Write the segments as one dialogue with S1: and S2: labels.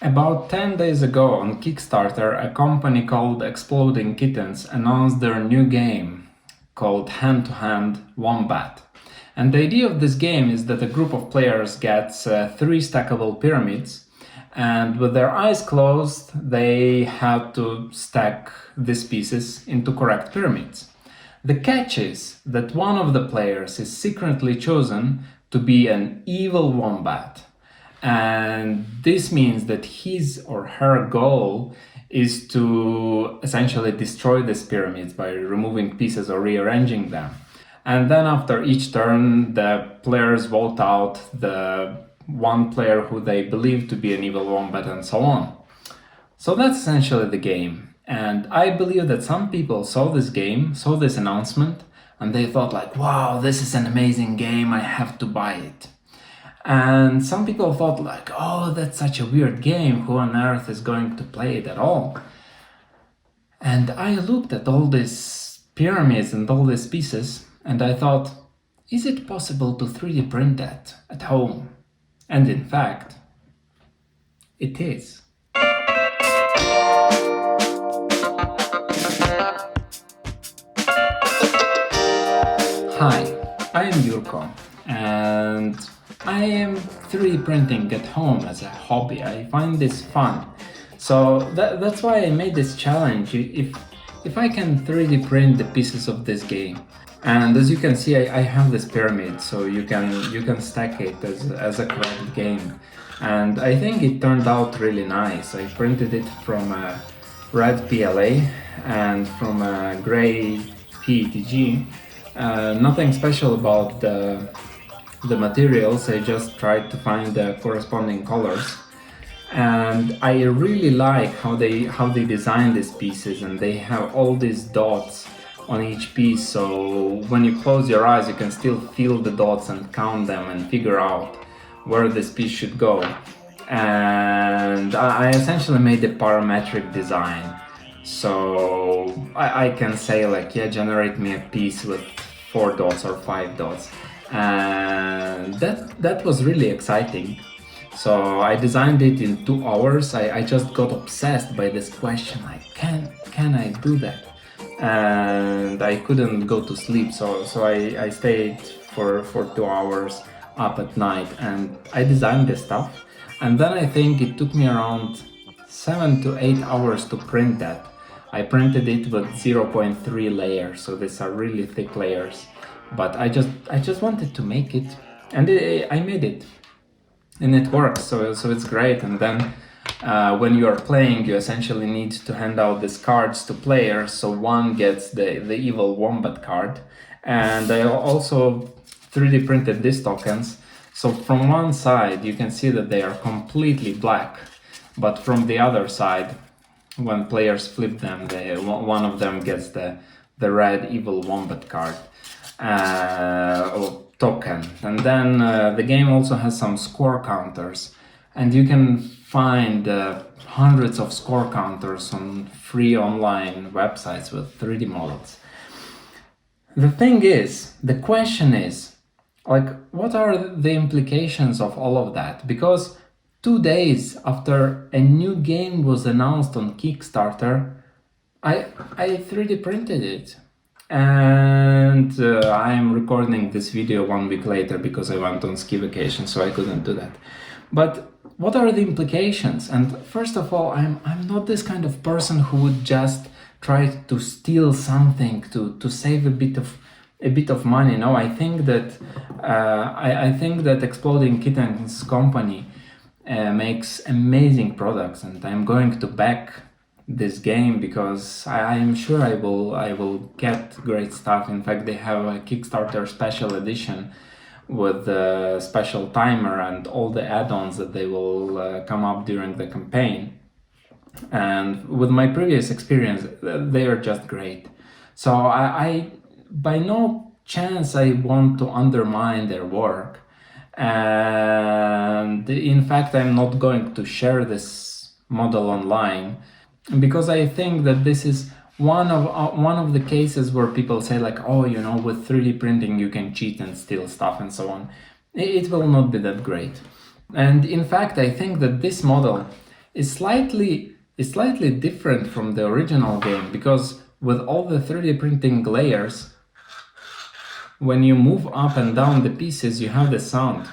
S1: About 10 days ago on Kickstarter, a company called Exploding Kittens announced their new game called Hand to Hand Wombat. And the idea of this game is that a group of players gets three stackable pyramids, and with their eyes closed, they have to stack these pieces into correct pyramids. The catch is that one of the players is secretly chosen to be an evil wombat. And this means that his or her goal is to essentially destroy these pyramids by removing pieces or rearranging them. And then after each turn, the players vote out the one player who they believe to be an evil wombat and so on. So that's essentially the game. And I believe that some people saw this game, saw this announcement, and they thought like, wow, this is an amazing game, I have to buy it. And some people thought like, oh, that's such a weird game, who on earth is going to play it at all? And I looked at all these pyramids and all these pieces, and I thought, is it possible to 3D print that at home? And in fact, it is. Hi, I am Jurko, and I am 3D printing at home as a hobby. I find this fun. So that's why I made this challenge. If I can 3D print the pieces of this game. And as you can see, I have this pyramid, so you can stack it as a correct game. And I think it turned out really nice. I printed it from a red PLA and from a gray PETG. Nothing special about the materials, I just tried to find the corresponding colors. And I really like how they design these pieces, and they have all these dots on each piece, so when you close your eyes you can still feel the dots and count them and figure out where this piece should go. And I essentially made a parametric design, so I can say like, yeah, generate me a piece with 4 dots or 5 dots, and that was really exciting. So I designed it in 2 hours. I just got obsessed by this question, like, can I do that? And I couldn't go to sleep, so I stayed for 2 hours up at night, and I designed this stuff. And then I think it took me around 7 to 8 hours to print that. I printed it with 0.3 layers, so these are really thick layers. But I just wanted to make it, and I made it, and it works. So it's great. And then when you are playing, you essentially need to hand out these cards to players. So one gets the evil wombat card, and I also 3D printed these tokens. So from one side you can see that they are completely black, but from the other side, when players flip them, one of them gets the red evil wombat card or token. And then the game also has some score counters, and you can find hundreds of score counters on free online websites with 3D models. The thing is, the question is, like, what are the implications of all of that? Because 2 days after a new game was announced on Kickstarter, I 3D printed it. And I am recording this video 1 week later because I went on ski vacation, so I couldn't do that. But what are the implications? And first of all, I'm not this kind of person who would just try to steal something to save a bit of money. No, I think that I think that Exploding Kittens company makes amazing products, and I'm going to back this game because I am sure I will get great stuff. In fact, they have a Kickstarter special edition with a special timer and all the add-ons that they will come up during the campaign. And with my previous experience, they are just great. So I by no chance I want to undermine their work. And in fact, I'm not going to share this model online, because I think that this is one of the cases where people say like, oh, you know, with 3D printing you can cheat and steal stuff and so on. It will not be that great. And in fact, I think that this model is slightly different from the original game, because with all the 3D printing layers, when you move up and down the pieces, you have the sound.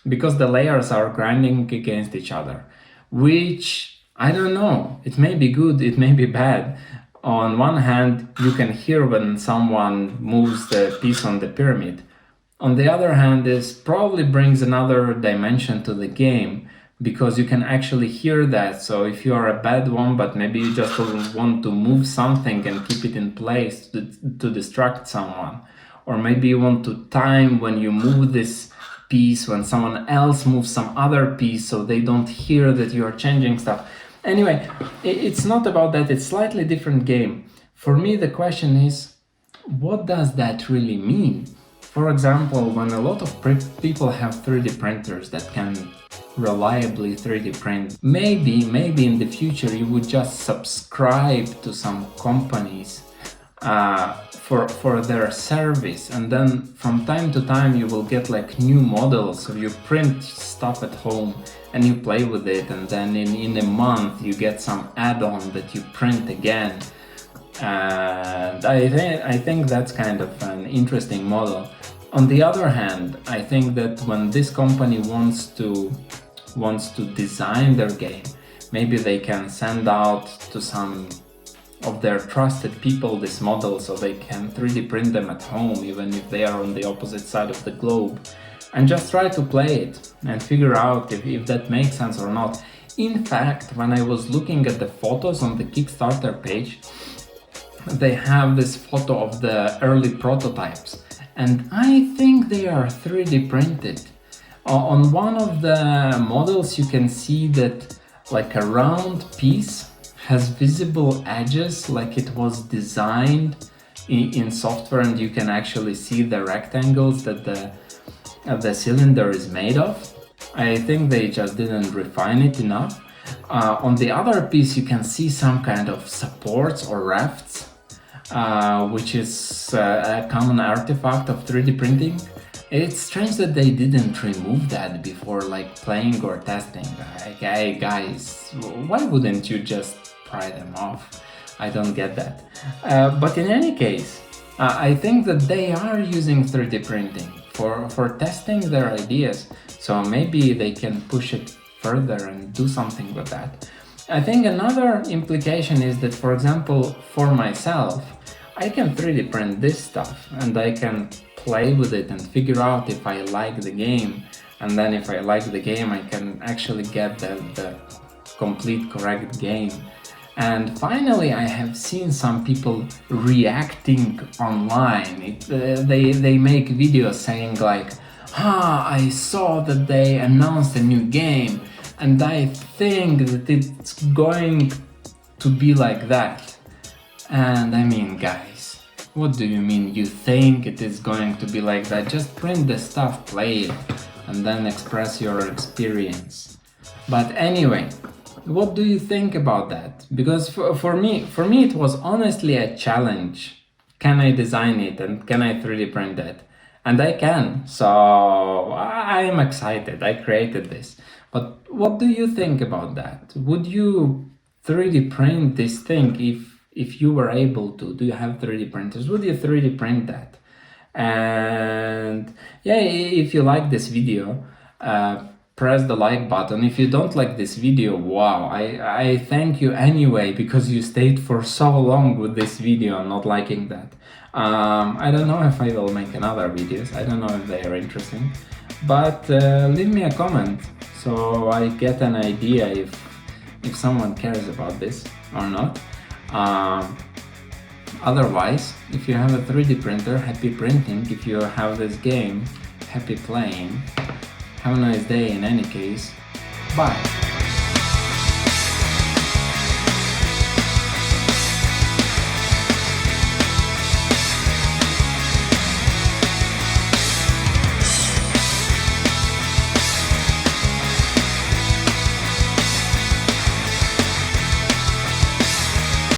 S1: Because the layers are grinding against each other, which, I don't know, it may be good, it may be bad. On one hand, you can hear when someone moves the piece on the pyramid. On the other hand, this probably brings another dimension to the game, because you can actually hear that. So if you are a bad one, but maybe you just want to move something and keep it in place to distract someone, or maybe you want to time when you move this piece when someone else moves some other piece, so they don't hear that you are changing stuff. Anyway, it's not about that, it's slightly different game. For me, the question is, what does that really mean? For example, when a lot of people have 3D printers that can reliably 3D print, maybe in the future you would just subscribe to some companies for their service, and then from time to time you will get like new models, so you print stuff at home and you play with it, and then in a month you get some add-on that you print again. And I think that's kind of an interesting model. On the other hand, I think that when this company wants to design their game, maybe they can send out to some of their trusted people this model, so they can 3D print them at home, even if they are on the opposite side of the globe, and just try to play it and figure out if that makes sense or not. In fact, when I was looking at the photos on the Kickstarter page, they have this photo of the early prototypes, and I think they are 3D printed. On one of the models you can see that like a round piece has visible edges, like it was designed in software, and you can actually see the rectangles that the cylinder is made of. I think they just didn't refine it enough. On the other piece you can see some kind of supports or rafts, which is a common artifact of 3D printing. It's strange that they didn't remove that before like playing or testing. Like, hey guys, why wouldn't you just pry them off? I don't get that. But in any case, I think that they are using 3D printing for testing their ideas, so maybe they can push it further and do something with that. I think another implication is that, for example, for myself, I can 3D print this stuff and I can play with it and figure out if I like the game, and then if I like the game I can actually get the complete correct game. And finally, I have seen some people reacting online. They make videos saying like, I saw that they announced a new game and I think that it's going to be like that. And I mean, guys, what do you mean you think it is going to be like that? Just print the stuff, play it, and then express your experience. But anyway, what do you think about that? Because for me it was honestly a challenge. Can I design it and can I 3D print it? And I can, so I am excited. I created this. But what do you think about that? Would you 3D print this thing if you were able to? Do you have 3D printers? Would you 3D print that? And yeah, if you like this video, press the like button. If you don't like this video, wow, I thank you anyway, because you stayed for so long with this video not liking that. I don't know if I will make another videos. I don't know if they are interesting, but leave me a comment so I get an idea if someone cares about this or not. Otherwise, if you have a 3D printer, happy printing. If you have this game, happy playing. Have a nice day in any case. Bye!